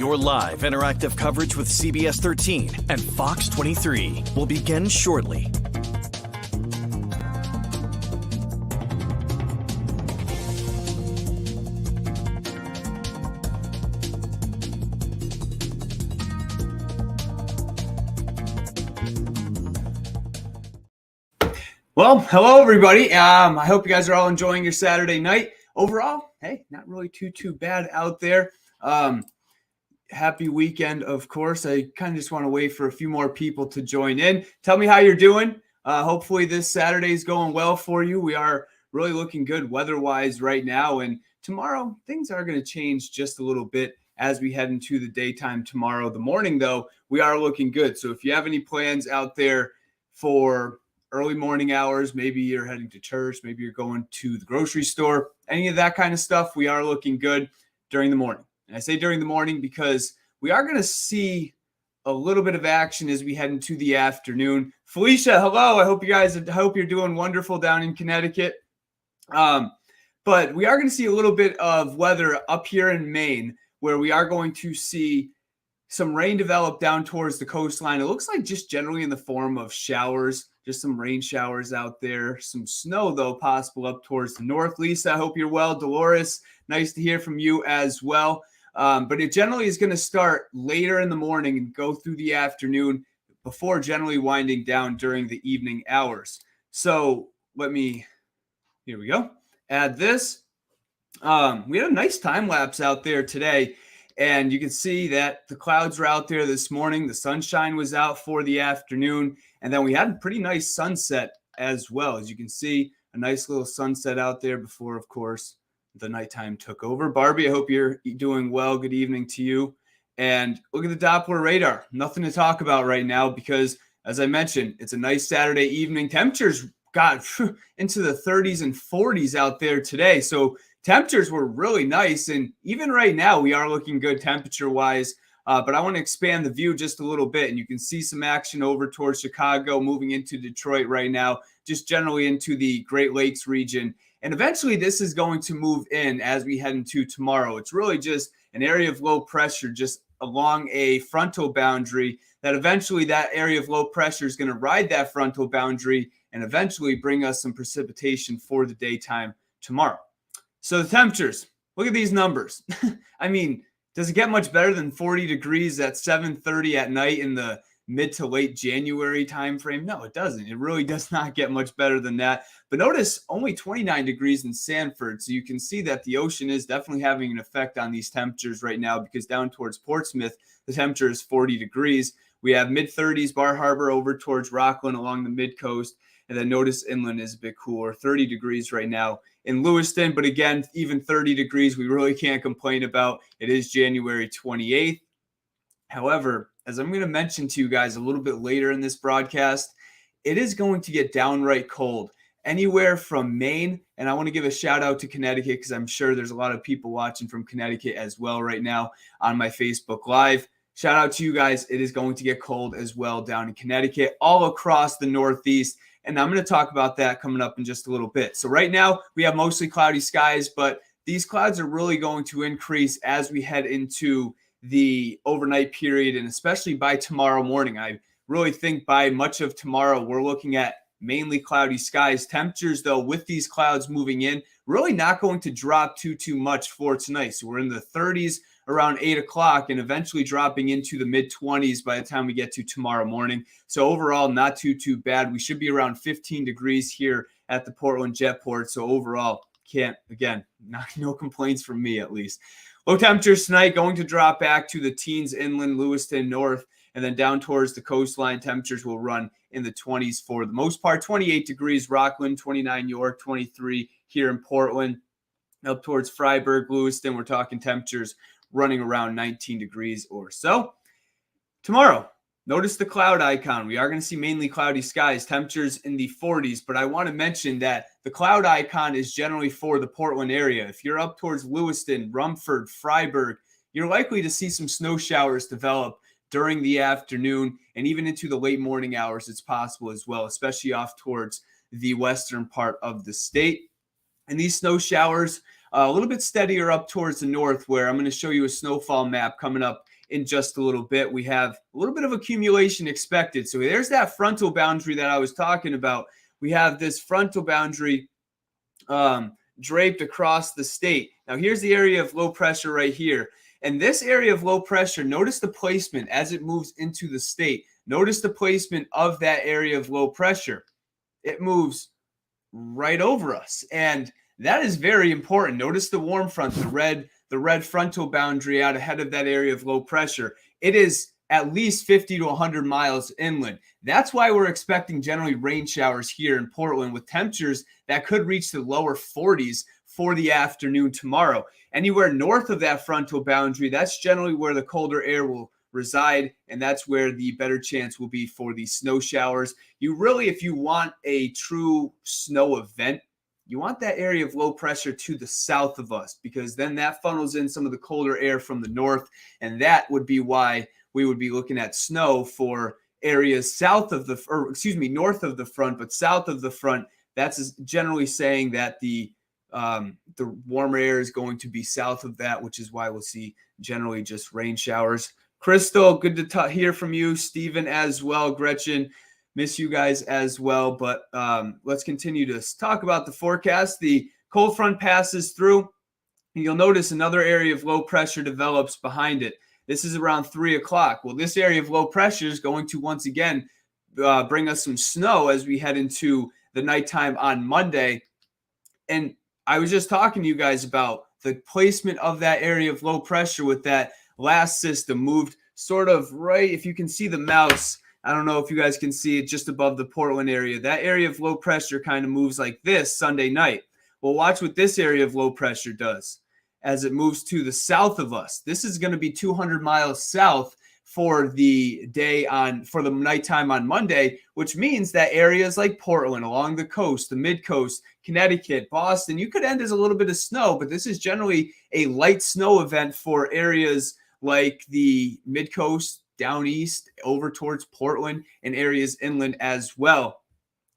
Your live interactive coverage with CBS 13 and Fox 23 will begin shortly. Well, hello everybody. I hope you guys are all enjoying your Saturday night. Overall, hey, not really too bad out there. Happy weekend, of course. I kind of just want to wait for a few more people to join in. Tell me how you're doing. Hopefully this Saturday is going well for you. We are really looking good weather-wise right now, and tomorrow things are going to change just a little bit as we head into the daytime tomorrow. The morning, though, we are looking good. So if you have any plans out there for early morning hours, maybe you're heading to church, maybe you're going to the grocery store, any of that kind of stuff, we are looking good during the morning. And I say during the morning because we are going to see a little bit of action as we head into the afternoon. Felicia, hello. I hope you're doing wonderful down in Connecticut. But we are going to see a little bit of weather up here in Maine, where we are going to see some rain develop down towards the coastline. It looks like just generally in the form of showers, just some rain showers out there. Some snow, though, possible up towards the north. Lisa, I hope you're well. Dolores, nice to hear from you as well. But it generally is going to start later in the morning and go through the afternoon before generally winding down during the evening hours. So here we go, add this. We had a nice time lapse out there today. And you can see that the clouds were out there this morning. The sunshine was out for the afternoon. And then we had a pretty nice sunset as well. As you can see, a nice little sunset out there before, of course, the nighttime took over. Barbie, I hope you're doing well. Good evening to you. And look at the Doppler radar. Nothing to talk about right now because, as I mentioned, it's a nice Saturday evening. Temperatures got into the 30s and 40s out there today. So temperatures were really nice, and even right now we are looking good temperature-wise, but I want to expand the view just a little bit, and you can see some action over towards Chicago, moving into Detroit right now, just generally into the Great Lakes region, and eventually this is going to move in as we head into tomorrow. It's really just an area of low pressure just along a frontal boundary that eventually that area of low pressure is going to ride that frontal boundary and eventually bring us some precipitation for the daytime tomorrow. So the temperatures, look at these numbers. I mean, does it get much better than 40 degrees at 7:30 at night in the mid to late January timeframe? No, it doesn't. It really does not get much better than that. But notice only 29 degrees in Sanford. So you can see that the ocean is definitely having an effect on these temperatures right now because down towards Portsmouth, the temperature is 40 degrees. We have mid-30s Bar Harbor over towards Rockland along the mid-coast. And then notice inland is a bit cooler, 30 degrees right now in Lewiston. But again, even 30 degrees, we really can't complain about. It is January 28th. However, as I'm going to mention to you guys a little bit later in this broadcast, it is going to get downright cold anywhere from Maine. And I want to give a shout out to Connecticut because I'm sure there's a lot of people watching from Connecticut as well right now on my Facebook Live. Shout out to you guys. It is going to get cold as well down in Connecticut, all across the Northeast. And I'm going to talk about that coming up in just a little bit. So right now we have mostly cloudy skies, but these clouds are really going to increase as we head into the overnight period, and especially by tomorrow morning. I really think by much of tomorrow, we're looking at mainly cloudy skies. Temperatures, though, with these clouds moving in, really not going to drop too much for tonight. So we're in the 30s around 8 o'clock and eventually dropping into the mid-20s by the time we get to tomorrow morning. So overall, not too bad. We should be around 15 degrees here at the Portland Jetport. So overall, no complaints from me at least. Low temperatures tonight going to drop back to the teens inland, Lewiston, north, and then down towards the coastline. Temperatures will run in the 20s for the most part. 28 degrees Rockland, 29 York, 23 here in Portland. Up towards Freiburg, Lewiston, we're talking temperatures running around 19 degrees or so. Tomorrow, notice the cloud icon. We are going to see mainly cloudy skies, temperatures in the 40s, but I want to mention that the cloud icon is generally for the Portland area. If you're up towards Lewiston, Rumford, Freiburg, you're likely to see some snow showers develop during the afternoon and even into the late morning hours. It's possible as well, especially off towards the western part of the state. And these snow showers a little bit steadier up towards the north, where I'm going to show you a snowfall map coming up in just a little bit. We have a little bit of accumulation expected. So there's that frontal boundary that I was talking about. We have this frontal boundary draped across the state. Now here's the area of low pressure right here. And this area of low pressure, notice the placement as it moves into the state. Notice the placement of that area of low pressure. It moves right over us. And that is very important. Notice the warm front, the red frontal boundary out ahead of that area of low pressure. It is at least 50 to 100 miles inland. That's why we're expecting generally rain showers here in Portland with temperatures that could reach the lower 40s for the afternoon tomorrow. Anywhere north of that frontal boundary, that's generally where the colder air will reside, and that's where the better chance will be for these snow showers. You really, if you want a true snow event, you want that area of low pressure to the south of us, because then that funnels in some of the colder air from the north, and that would be why we would be looking at snow for areas south of the, or excuse me, north of the front, but south of the front. That's generally saying that the warmer air is going to be south of that, which is why we'll see generally just rain showers. Crystal, good to hear from you. Stephen as well. Gretchen, miss you guys as well. But let's continue to talk about the forecast. The cold front passes through, and you'll notice another area of low pressure develops behind it. This is around 3 o'clock. Well, this area of low pressure is going to once again bring us some snow as we head into the nighttime on Monday. And I was just talking to you guys about the placement of that area of low pressure with that last system moved sort of right. If you can see the mouse, I don't know if you guys can see it just above the Portland area. That area of low pressure kind of moves like this Sunday night. Well, watch what this area of low pressure does as it moves to the south of us. This is going to be 200 miles south for the nighttime on Monday, which means that areas like Portland, along the coast, the mid-coast, Connecticut, Boston, you could end as a little bit of snow, but this is generally a light snow event for areas like the mid-coast, down east, over towards Portland, and areas inland as well.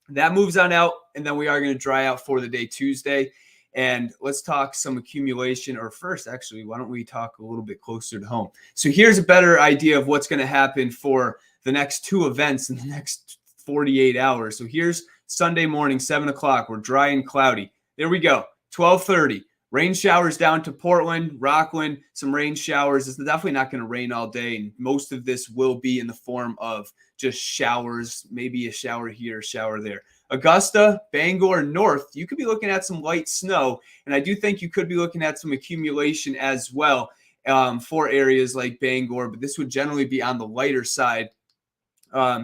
That moves on out, and then we are going to dry out for the day Tuesday. And let's talk some accumulation, or first, actually, why don't we talk a little bit closer to home? So here's a better idea of what's going to happen for the next two events in the next 48 hours. So here's Sunday morning, 7 o'clock. We're dry and cloudy. There we go. 12:30. Rain showers down to Portland, Rockland, some rain showers. It's definitely not going to rain all day, and most of this will be in the form of just showers, maybe a shower here, a shower there. Augusta, Bangor, North, you could be looking at some light snow, and I do think you could be looking at some accumulation as well for areas like Bangor, but this would generally be on the lighter side.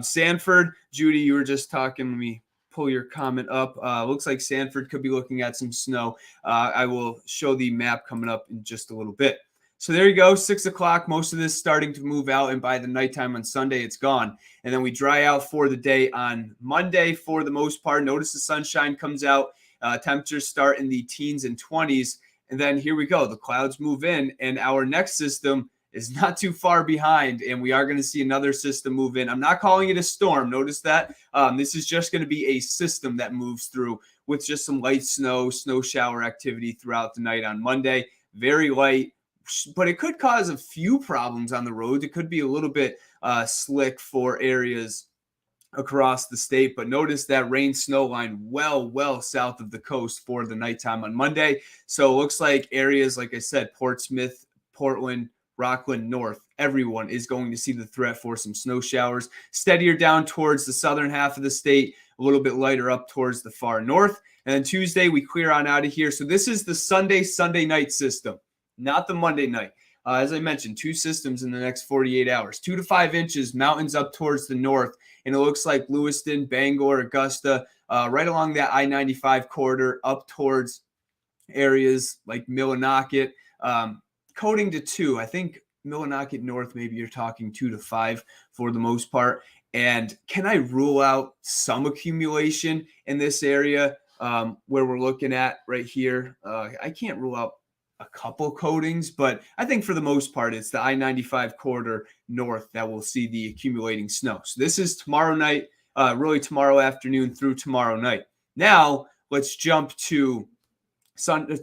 Sanford, Judy, you were just talking. Let me pull your comment up. Looks like Sanford could be looking at some snow. I will show the map coming up in just a little bit. So there you go, 6 o'clock, most of this starting to move out, and by the nighttime on Sunday, it's gone. And then we dry out for the day on Monday for the most part. Notice the sunshine comes out. Temperatures start in the teens and 20s. And then here we go. The clouds move in, and our next system is not too far behind, and we are going to see another system move in. I'm not calling it a storm. Notice that. This is just going to be a system that moves through with just some light snow shower activity throughout the night on Monday. Very light, but it could cause a few problems on the road. It could be a little bit slick for areas across the state, but notice that rain snow line well south of the coast for the nighttime on Monday. So it looks like areas, like I said, Portsmouth, Portland, Rockland, North, everyone is going to see the threat for some snow showers. Steadier down towards the southern half of the state, a little bit lighter up towards the far north. And then Tuesday, we clear on out of here. So this is the Sunday night system, not the Monday night. As I mentioned, two systems in the next 48 hours, 2 to 5 inches, mountains up towards the north. And it looks like Lewiston, Bangor, Augusta, right along that I-95 corridor up towards areas like Millinocket, coding to 2. I think Millinocket North, maybe you're talking 2 to 5 for the most part. And can I rule out some accumulation in this area where we're looking at right here? I can't rule out a couple coatings, but I think for the most part, it's the I-95 corridor north that will see the accumulating snow. So this is tomorrow night, really tomorrow afternoon through tomorrow night. Now let's jump to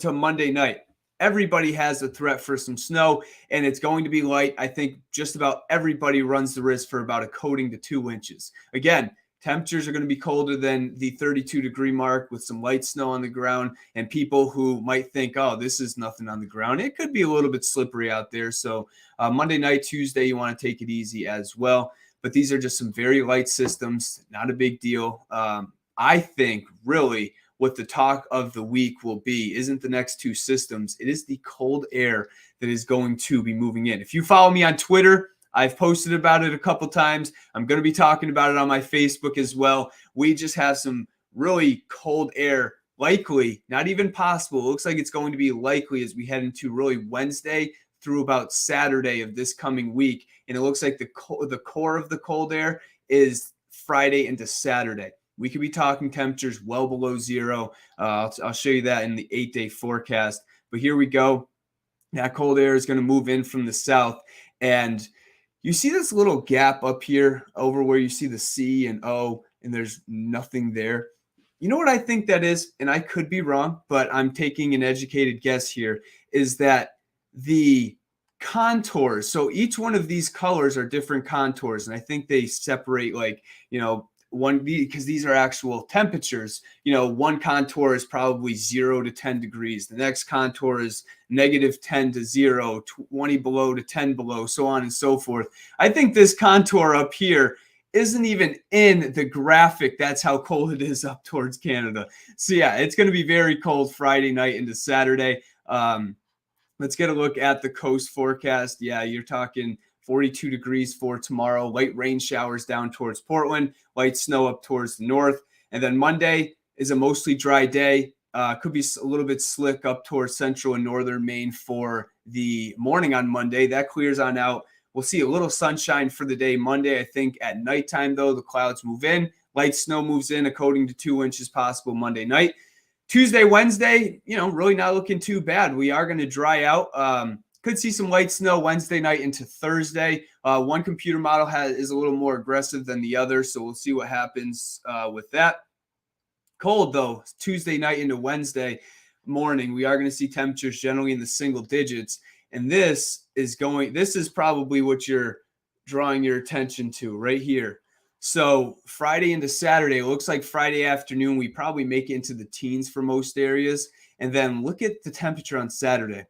Monday night. everybody has a threat for some snow, and it's going to be light. I think just about everybody runs the risk for about a coating to 2 inches. Again, temperatures are going to be colder than the 32-degree mark with some light snow on the ground, and people who might think, oh, this is nothing on the ground, it could be a little bit slippery out there. So Monday night, Tuesday, you want to take it easy as well. But these are just some very light systems, not a big deal. I think really what the talk of the week will be isn't the next two systems. It is the cold air that is going to be moving in. If you follow me on Twitter, I've posted about it a couple times. I'm going to be talking about it on my Facebook as well. We just have some really cold air, likely, not even possible. It looks like it's going to be likely as we head into really Wednesday through about Saturday of this coming week. And it looks like the core of the cold air is Friday into Saturday. We could be talking temperatures well below zero. I'll show you that in the 8-day forecast. But here we go. That cold air is going to move in from the south. And you see this little gap up here over where you see the C and O, and there's nothing there. You know what I think that is? And I could be wrong, but I'm taking an educated guess here, is that the contours. So each one of these colors are different contours. And I think they separate one, because these are actual temperatures. One contour is probably 0 to 10 degrees. The next contour is -10 to 0, 20 below to 10 below, so on and so forth. I think this contour up here isn't even in the graphic. That's how cold it is up towards Canada. So yeah, it's going to be very cold Friday night into Saturday. Let's get a look at the coast forecast. Yeah, you're talking 42 degrees for tomorrow, light rain showers down towards Portland, light snow up towards the north. And then Monday is a mostly dry day. Could be a little bit slick up towards Central and Northern Maine for the morning on Monday. That clears on out. We'll see a little sunshine for the day Monday. I think at nighttime, though, the clouds move in. Light snow moves in, a coating to 2 inches possible Monday night. Tuesday, Wednesday, really not looking too bad. We are going to dry out. Could see some light snow Wednesday night into Thursday. One computer model is a little more aggressive than the other, so we'll see what happens with that. Cold, though, Tuesday night into Wednesday morning. We are going to see temperatures generally in the single digits, and this is probably what you're drawing your attention to right here. So Friday into Saturday, it looks like Friday afternoon, we probably make it into the teens for most areas. And then look at the temperature on Saturday.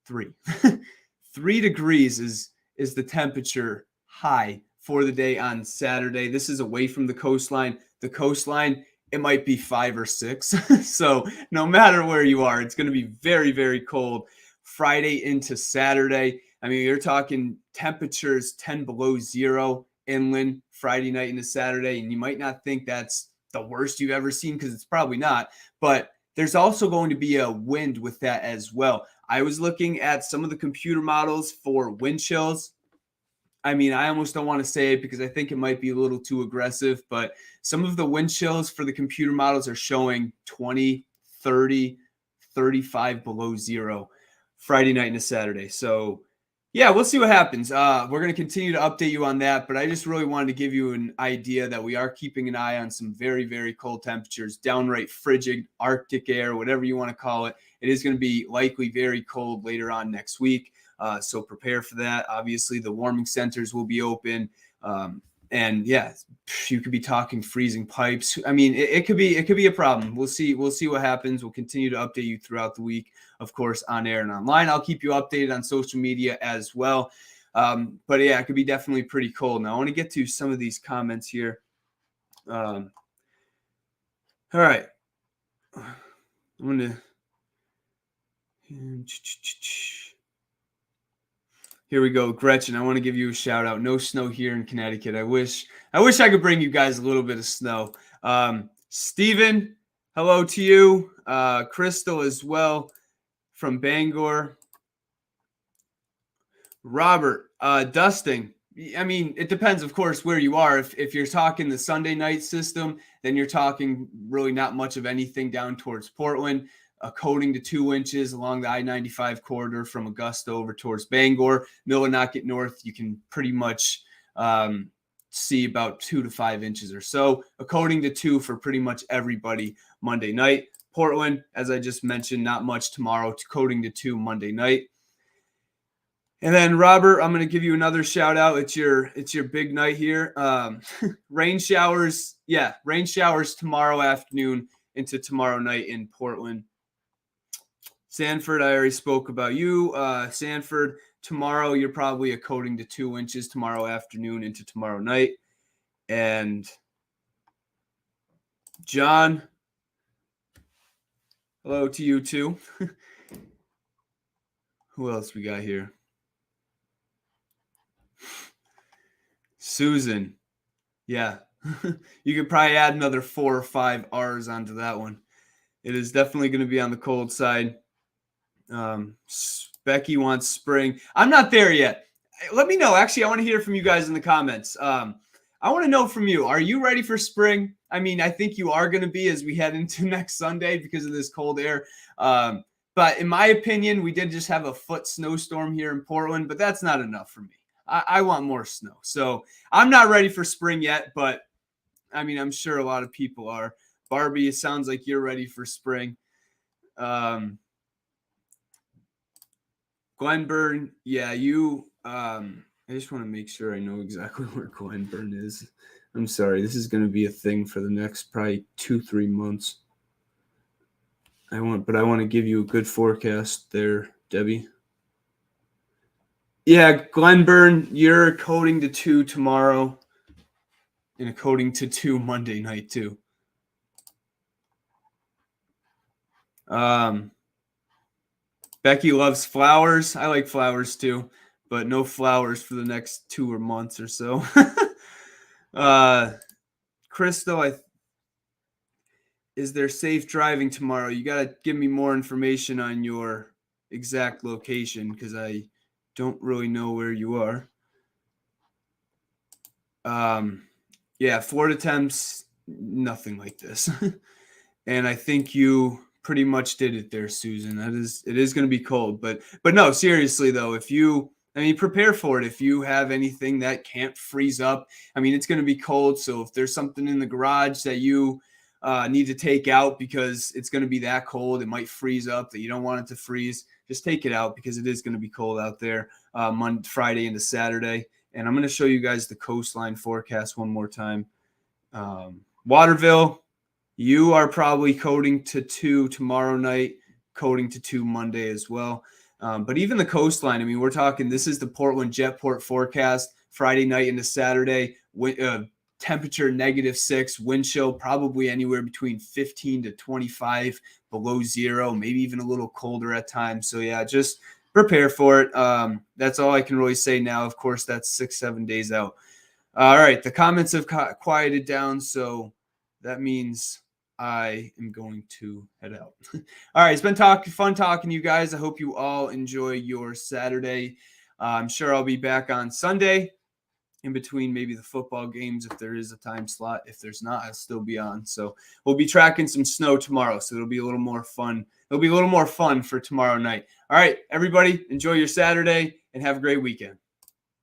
3 degrees is the temperature high for the day on Saturday. This is away from the coastline. The coastline, it might be 5 or 6. So no matter where you are, it's going to be very, very cold Friday into Saturday. I mean, you're talking temperatures 10 below zero inland Friday night into Saturday. And you might not think that's the worst you've ever seen, because it's probably not. But there's also going to be a wind with that as well. I was looking at some of the computer models for wind chills. I mean, I almost don't want to say it because I think it might be a little too aggressive, but some of the wind chills for the computer models are showing 20, 30, 35 below zero Friday night into Saturday. So yeah, we'll see what happens. We're going to continue to update you on that, but I just really wanted to give you an idea that we are keeping an eye on some very, very cold temperatures, downright frigid Arctic air, whatever you want to call it. It is going to be likely very cold later on next week. So prepare for that. Obviously, the warming centers will be open. And yeah, you could be talking freezing pipes. I mean, it could be a problem. We'll see what happens. We'll continue to update you throughout the week, of course, on air and online. I'll keep you updated on social media as well. But yeah, it could be definitely pretty cold. Now I want to get to some of these comments here. All right. I'm going to. Here we go. Gretchen, I want to give you a shout out. No snow here in Connecticut. I wish I could bring you guys a little bit of snow. Steven, hello to you. Crystal as well from Bangor. Robert, dusting. I mean, it depends, of course, where you are. If you're talking the Sunday night system, then you're talking really not much of anything down towards Portland. A coating to 2 inches along the I-95 corridor from Augusta over towards Bangor. Millinocket North, you can pretty much see about 2 to 5 inches or so. A coating to 2 for pretty much everybody Monday night. Portland, as I just mentioned, not much tomorrow, coating to 2 Monday night. And then Robert, I'm going to give you another shout out. It's your big night here. Rain showers. Yeah, rain showers tomorrow afternoon into tomorrow night in Portland. Sanford, I already spoke about you. Sanford, tomorrow you're probably a coating to 2 inches tomorrow afternoon into tomorrow night. And John, hello to you too. Who else we got here? Susan. Yeah. You could probably add another 4 or 5 R's onto that one. It is definitely going to be on the cold side. Becky wants spring. I'm not there yet. Let me know. Actually, I want to hear from you guys in the comments. I want to know from you. Are you ready for spring? I mean, I think you are going to be as we head into next Sunday because of this cold air. But in my opinion, we did just have a foot snowstorm here in Portland, but that's not enough for me. I want more snow. So I'm not ready for spring yet, but I mean, I'm sure a lot of people are. Barbie, it sounds like you're ready for spring. Glenburn, yeah, you. I just want to make sure I know exactly where Glenburn is. I'm sorry, this is going to be a thing for the next probably 2-3 months. I want to give you a good forecast there, Debbie. Yeah, Glenburn, you're coating to 2 tomorrow, and a coating to 2 Monday night too. Becky loves flowers. I like flowers too, but no flowers for the next 2 months or so. Crystal, is there safe driving tomorrow? You got to give me more information on your exact location because I don't really know where you are. Yeah, Florida temps, nothing like this. And I think you pretty much did it there, Susan. It is going to be cold, but no, seriously though, prepare for it. If you have anything that can't freeze up, I mean, it's going to be cold. So if there's something in the garage that you need to take out because it's going to be that cold, it might freeze up that you don't want it to freeze, just take it out because it is going to be cold out there Friday into Saturday. And I'm going to show you guys the coastline forecast one more time. Waterville, you are probably coating to 2 tomorrow night, coating to 2 Monday as well. But even the coastline, I mean, we're talking, this is the Portland Jetport forecast, Friday night into Saturday, temperature -6, wind chill probably anywhere between 15 to 25 below zero, maybe even a little colder at times. So yeah, just prepare for it. That's all I can really say now. Of course, that's 6-7 days out. All right, the comments have quieted down, so that means I am going to head out. All right, it's been fun talking to you guys. I hope you all enjoy your Saturday. I'm sure I'll be back on Sunday in between maybe the football games if there is a time slot. If there's not, I'll still be on. So we'll be tracking some snow tomorrow, so it'll be a little more fun. It'll be a little more fun for tomorrow night. All right, everybody, enjoy your Saturday and have a great weekend.